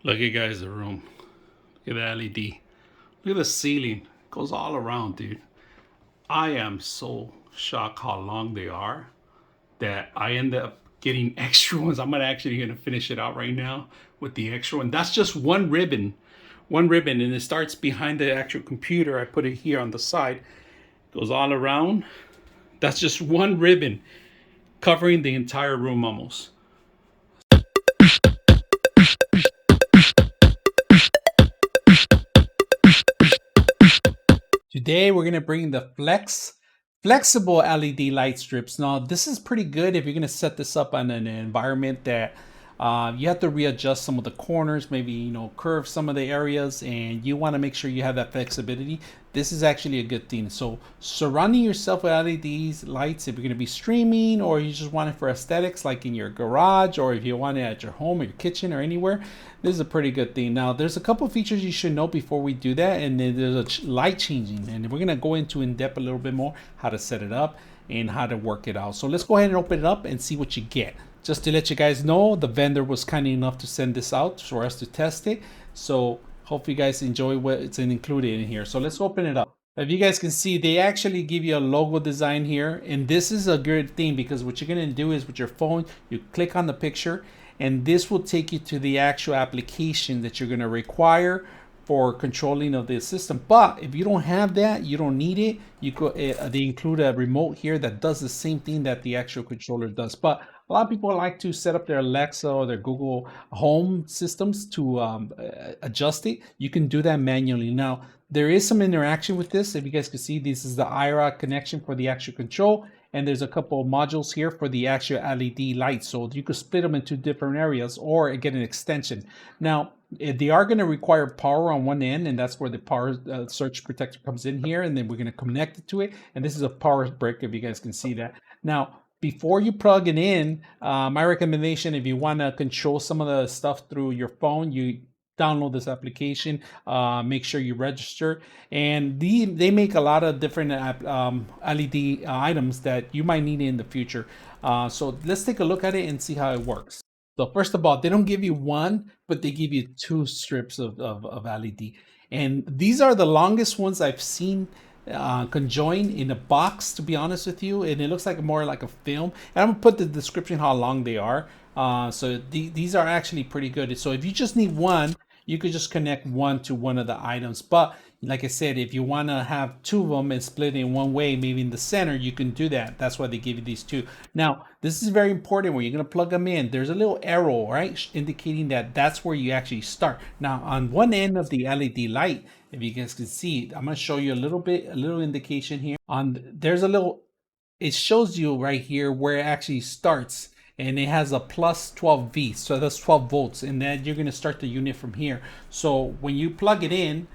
Look at guys, the room. Look at the LED. Look at the ceiling. It goes all around, dude. I am so shocked how long they are that I end up getting extra ones. I'm gonna finish it out right now with the extra one. That's just one ribbon, and it starts behind the actual computer. I put it here on the side. Goes all around. That's just one ribbon covering the entire room almost. Today we're gonna bring the flexible LED light strips. Now this is pretty good if you're gonna set this up on an environment that you have to readjust some of the corners, maybe curve some of the areas, and you want to make sure you have that flexibility. This is actually a good thing. So surrounding yourself with LEDs lights, if you're going to be streaming or you just want it for aesthetics, like in your garage, or if you want it at your home or your kitchen or anywhere, this is a pretty good thing. Now there's a couple of features you should know before we do that, and then there's a light changing, and we're going to go into in depth a little bit more how to set it up and how to work it out. So let's go ahead and open it up and see what you get. Just to let you guys know, the vendor was kind enough to send this out for us to test it. So hope you guys enjoy what it's included in here. So let's open it up. If you guys can see, they actually give you a logo design here. And this is a good thing because what you're going to do is with your phone, you click on the picture and this will take you to the actual application that you're going to require for controlling of the system. But if you don't have that, you don't need it. You could they include a remote here that does the same thing that the actual controller does. But a lot of people like to set up their Alexa or their Google Home systems to adjust it. You can do that manually. Now, there is some interaction with this. If you guys can see, this is the IRA connection for the actual control. And there's a couple of modules here for the actual LED lights. So you could split them into different areas or get an extension. Now, they are going to require power on one end, and that's where the power surge protector comes in here. And then we're going to connect it to it. And this is a power brick, if you guys can see that. Now, before you plug it in, my recommendation, if you want to control some of the stuff through your phone, you download this application, make sure you register, and they make a lot of different LED items that you might need in the future. So let's take a look at it and see how it works. So first of all, they don't give you one, but they give you two strips of LED. And these are the longest ones I've seen conjoined in a box, to be honest with you, and it looks like more like a film. And I'm gonna put the description how long they are. So these are actually pretty good. So if you just need one, you could just connect one to one of the items. But like I said, if you want to have two of them and split in one way, maybe in the center, you can do that. That's why they give you these two. Now, this is very important when you're going to plug them in. There's a little arrow, right, indicating that that's where you actually start. Now, on one end of the LED light, if you guys can see, I'm going to show you a little indication here. There's a little, it shows you right here where it actually starts, and it has a plus 12 V, so that's 12 volts, and then you're going to start the unit from here. So when you plug it in,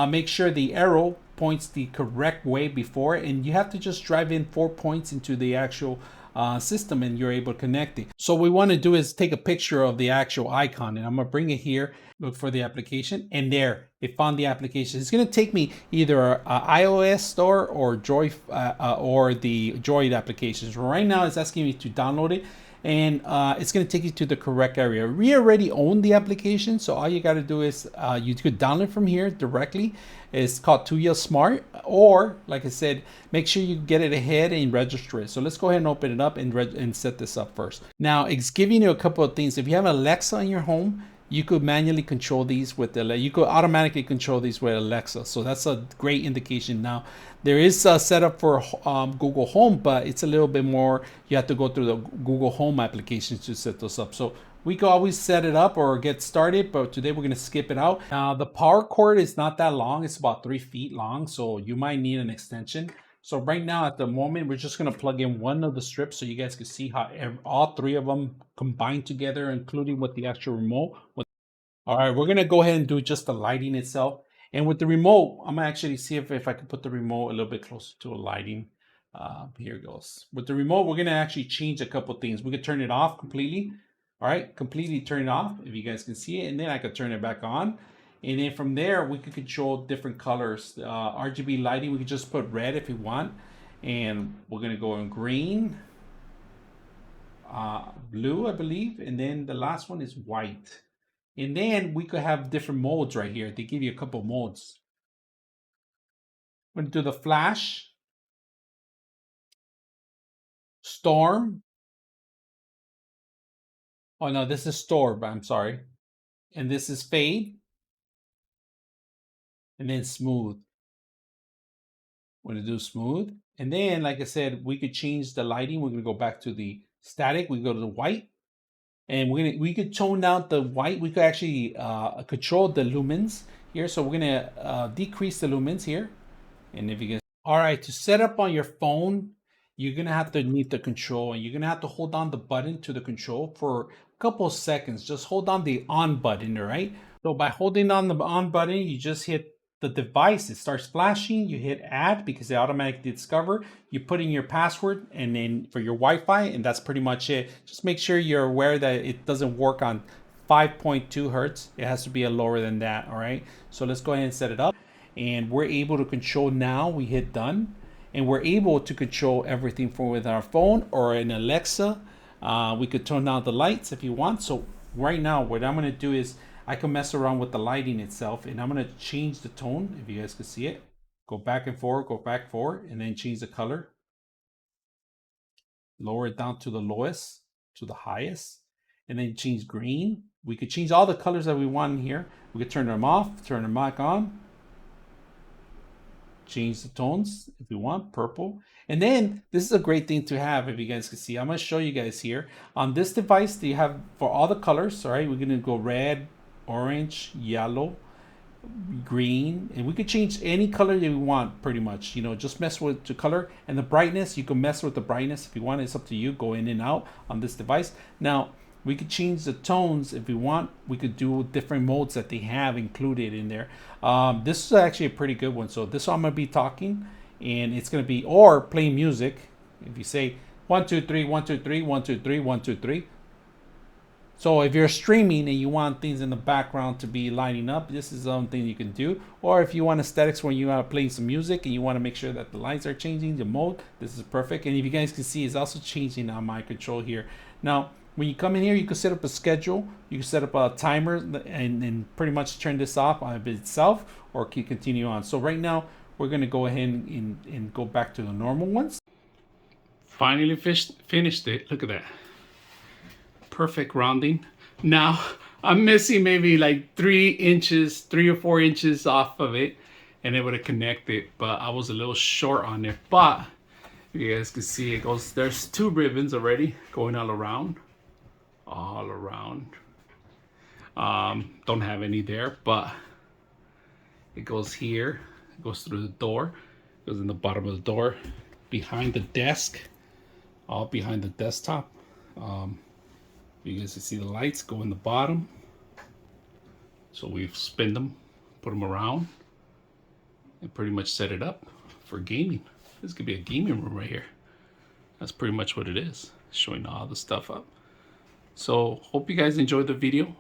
make sure the arrow points the correct way before, and you have to just drive in 4 points into the actual system, and you're able to connect it. So what we want to do is take a picture of the actual icon, and I'm going to bring it here, look for the application, and there, it found the application. It's going to take me either a iOS store or Droid or the Droid applications. Right now, it's asking me to download it, and it's going to take you to the correct area. We already own the application, so all you got to do is you could download from here directly. It's called Tuya Smart, or like I said, make sure you get it ahead and register it. So let's go ahead and open it up and set this up first. Now, it's giving you a couple of things. If you have Alexa in your home, you could manually control these with you could automatically control these with Alexa. So that's a great indication. Now, there is a setup for Google Home, but it's a little bit more, you have to go through the Google Home applications to set those up. So we can always set it up or get started, but today we're going to skip it out. The power cord is not that long. It's about 3 feet long, so you might need an extension. So right now, at the moment, we're just going to plug in one of the strips so you guys can see how all three of them combine together, including with the actual remote. All right, we're going to go ahead and do just the lighting itself. And with the remote, I'm going to actually see if I can put the remote a little bit closer to a lighting. Here it goes. With the remote, we're going to actually change a couple things. We could turn it off completely. All right, completely turn it off if you guys can see it. And then I could turn it back on. And then from there, we could control different colors. RGB lighting, we could just put red if you want. And we're going to go in green, blue, I believe. And then the last one is white. And then we could have different modes right here. They give you a couple modes. We're gonna do the flash, storm. Oh no, this is storm, I'm sorry. And this is fade, and then smooth. We're gonna do smooth. And then, like I said, we could change the lighting. We're gonna go back to the static. We go to the white. And we could tone down the white. We could actually control the lumens here. So we're gonna decrease the lumens here. And if you guys, all right, to set up on your phone, you're gonna have to need the control, and you're gonna have to hold down the button to the control for a couple of seconds. Just hold down the on button, all right? So by holding on the on button, you just hit the device. It starts flashing. You hit add because it automatically discover. You put in your password and then for your Wi-Fi, and that's pretty much it. Just make sure you're aware that it doesn't work on 5.2 hertz. It has to be a lower than that. All right. So let's go ahead and set it up, and we're able to control now. We hit done, and we're able to control everything from with our phone or an Alexa. We could turn down the lights if you want. So right now, what I'm going to do is I can mess around with the lighting itself, and I'm going to change the tone, if you guys can see it. Go back and forth, go back forward, and then change the color. Lower it down to the lowest, to the highest, and then change green. We could change all the colors that we want in here. We could turn them off, turn them back on. Change the tones if you want, purple. And then this is a great thing to have, if you guys can see. I'm going to show you guys here. On this device, you have for all the colors, all right? We're going to go red, orange, yellow, green, and we could change any color that we want pretty much. You know, just mess with the color and the brightness. You can mess with the brightness if you want. It's up to you. Go in and out on this device. Now, we could change the tones if we want. We could do different modes that they have included in there. This is actually a pretty good one. So this one I'm going to be talking, and it's going to be, or playing music. If you say 1, 2, 3, 1, 2, 3, 1, 2, 3, 1, 2, 3. So if you're streaming and you want things in the background to be lighting up, this is something you can do. Or if you want aesthetics when you are playing some music and you want to make sure that the lights are changing, the mode, this is perfect. And if you guys can see, it's also changing on my control here. Now, when you come in here, you can set up a schedule. You can set up a timer and pretty much turn this off by itself, or can continue on. So right now, we're going to go ahead and go back to the normal ones. Finally finished it. Look at that. Perfect rounding. Now I'm missing maybe like 3 or 4 inches off of it, and it would have connected, but I was a little short on it. But you guys can see it goes, there's 2 ribbons already going all around. Don't have any there, but it goes here, it goes through the door, goes in the bottom of the door, behind the desk, all behind the desktop. You guys can see the lights go in the bottom. So we spin them, put them around, and pretty much set it up for gaming. This could be a gaming room right here. That's pretty much what it is, showing all the stuff up. So hope you guys enjoyed the video.